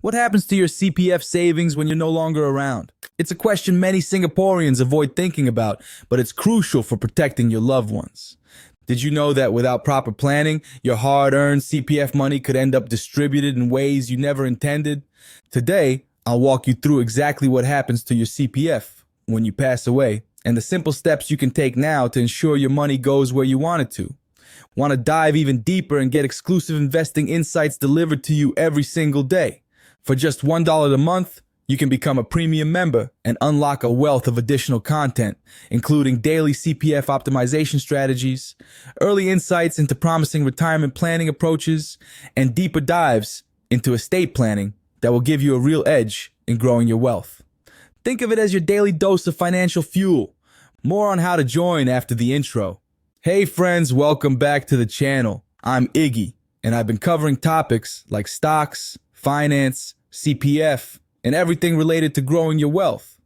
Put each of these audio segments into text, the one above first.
What happens to your CPF savings when you're no longer around? It's a question many Singaporeans avoid thinking about, but it's crucial for protecting your loved ones. Did you know that without proper planning, your hard-earned CPF money could end up distributed in ways you never intended? Today, I'll walk you through exactly what happens to your CPF when you pass away, and the simple steps you can take now to ensure your money goes where you want it to. Want to dive even deeper and get exclusive investing insights delivered to you every single day? For just $1 a month, you can become a premium member and unlock a wealth of additional content, including daily CPF optimization strategies, early insights into promising retirement planning approaches, and deeper dives into estate planning that will give you a real edge in growing your wealth. Think of it as your daily dose of financial fuel. More on how to join after the intro. Hey friends, welcome back to the channel. I'm Iggy, and I've been covering topics like stocks, finance, CPF, and everything related to growing your wealth.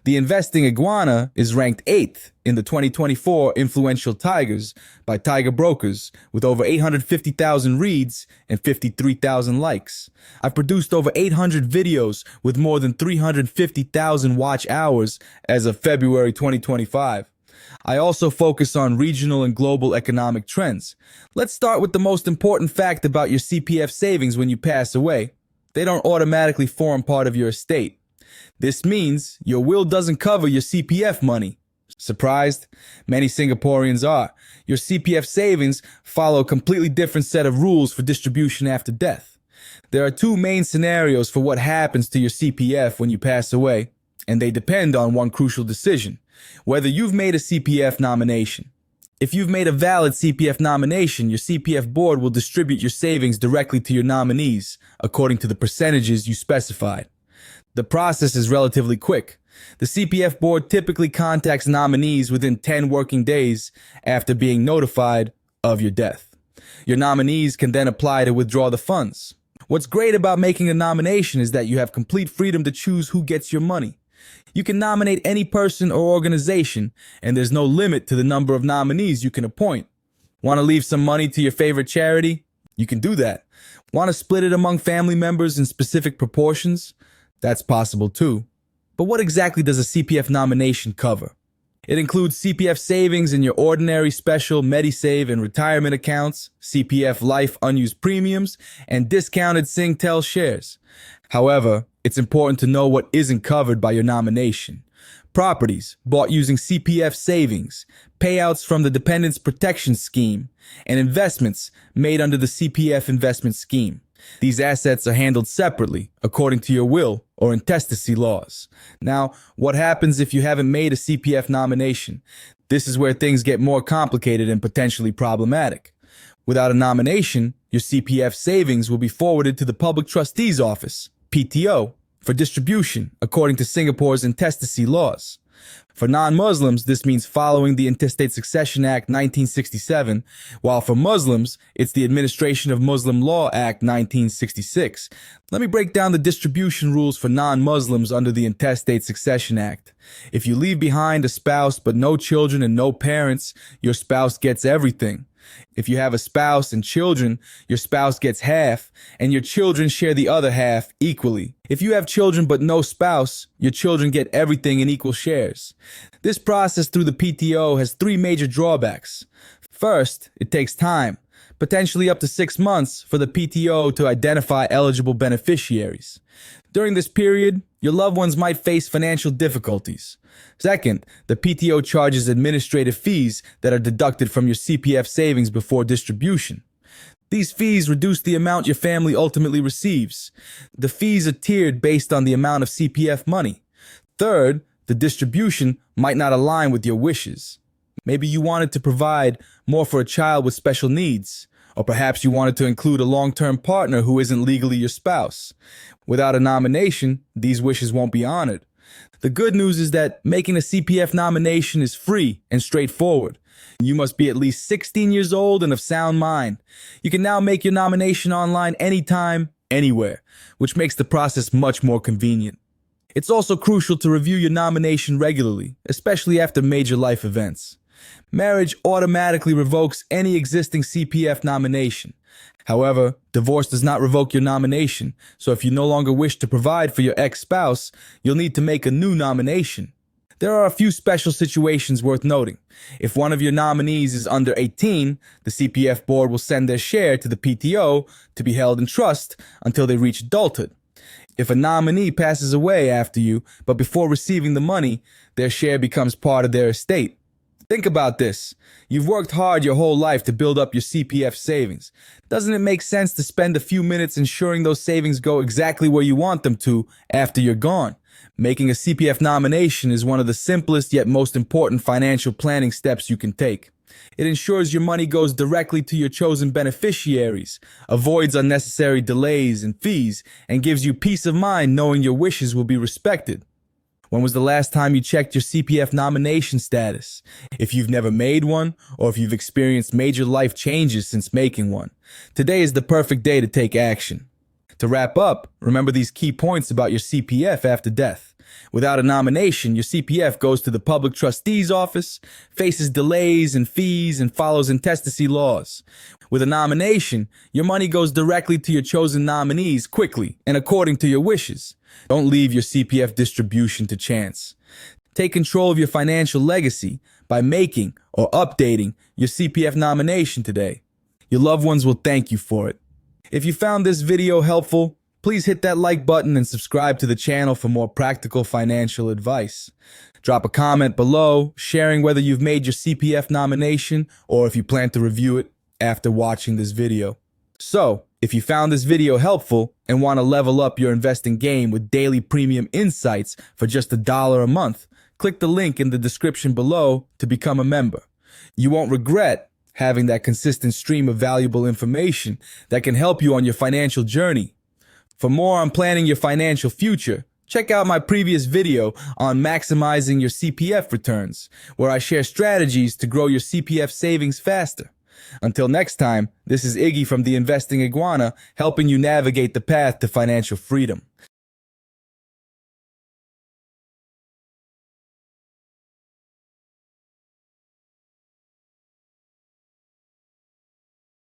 The Investing Iguana is ranked 8th in the 2024 Influential Tigers by Tiger Brokers with over 850,000 reads and 53,000 likes. I've produced over 800 videos with more than 350,000 watch hours as of February 2025. I also focus on regional and global economic trends. Let's start with the most important fact about your CPF savings when you pass away. They don't automatically form part of your estate. This means your will doesn't cover your CPF money. Surprised? Many Singaporeans are. Your CPF savings follow a completely different set of rules for distribution after death. There are two main scenarios for what happens to your CPF when you pass away, and they depend on one crucial decision: whether you've made a CPF nomination. If you've made a valid CPF nomination, your CPF board will distribute your savings directly to your nominees according to the percentages you specified. The process is relatively quick. The CPF board typically contacts nominees within 10 working days after being notified of your death. Your nominees can then apply to withdraw the funds. What's great about making a nomination is that you have complete freedom to choose who gets your money. You can nominate any person or organization, and there's no limit to the number of nominees you can appoint. Want to leave some money to your favorite charity? You can do that. Want to split it among family members in specific proportions? That's possible too. But what exactly does a CPF nomination cover? It includes CPF savings in your ordinary, special, MediSave, and retirement accounts, CPF life unused premiums, and discounted Singtel shares. However, it's important to know what isn't covered by your nomination. Properties bought using CPF savings, payouts from the Dependents Protection Scheme, and investments made under the CPF investment scheme. These assets are handled separately, according to your will or intestacy laws. Now, what happens if you haven't made a CPF nomination? This is where things get more complicated and potentially problematic. Without a nomination, your CPF savings will be forwarded to the Public Trustee's Office, PTO, for distribution according to Singapore's intestacy laws. For non-Muslims, this means following the Intestate Succession Act 1967, while for Muslims, it's the Administration of Muslim Law Act 1966. Let me break down the distribution rules for non-Muslims under the Intestate Succession Act. If you leave behind a spouse but no children and no parents, your spouse gets everything. If you have a spouse and children, your spouse gets half, and your children share the other half equally. If you have children but no spouse, your children get everything in equal shares. This process through the PTO has three major drawbacks. First, it takes time, potentially up to 6 months, for the PTO to identify eligible beneficiaries. During this period, your loved ones might face financial difficulties. Second, the PTO charges administrative fees that are deducted from your CPF savings before distribution. These fees reduce the amount your family ultimately receives. The fees are tiered based on the amount of CPF money. Third, the distribution might not align with your wishes. Maybe you wanted to provide more for a child with special needs, or perhaps you wanted to include a long-term partner who isn't legally your spouse. Without a nomination, these wishes won't be honored. The good news is that making a CPF nomination is free and straightforward. You must be at least 16 years old and of sound mind. You can now make your nomination online anytime, anywhere, which makes the process much more convenient. It's also crucial to review your nomination regularly, especially after major life events. Marriage automatically revokes any existing CPF nomination. However, divorce does not revoke your nomination, so if you no longer wish to provide for your ex-spouse, you'll need to make a new nomination. There are a few special situations worth noting. If one of your nominees is under 18, the CPF board will send their share to the PTO to be held in trust until they reach adulthood. If a nominee passes away after you, but before receiving the money, their share becomes part of their estate. Think about this. You've worked hard your whole life to build up your CPF savings. Doesn't it make sense to spend a few minutes ensuring those savings go exactly where you want them to after you're gone? Making a CPF nomination is one of the simplest yet most important financial planning steps you can take. It ensures your money goes directly to your chosen beneficiaries, avoids unnecessary delays and fees, and gives you peace of mind knowing your wishes will be respected. When was the last time you checked your CPF nomination status? If you've never made one, or if you've experienced major life changes since making one, today is the perfect day to take action. To wrap up, remember these key points about your CPF after death. Without a nomination, your CPF goes to the public trustee's office, faces delays and fees, and follows intestacy laws. With a nomination, your money goes directly to your chosen nominees quickly and according to your wishes. Don't leave your CPF distribution to chance. Take control of your financial legacy by making or updating your CPF nomination today. Your loved ones will thank you for it. If you found this video helpful, please hit that like button and subscribe to the channel for more practical financial advice. Drop a comment below, sharing whether you've made your CPF nomination or if you plan to review it after watching this video. So, if you found this video helpful and want to level up your investing game with daily premium insights for just $1 a month, click the link in the description below to become a member. You won't regret having that consistent stream of valuable information that can help you on your financial journey. For more on planning your financial future, check out my previous video on maximizing your CPF returns, where I share strategies to grow your CPF savings faster. Until next time, this is Iggy from the Investing Iguana, helping you navigate the path to financial freedom.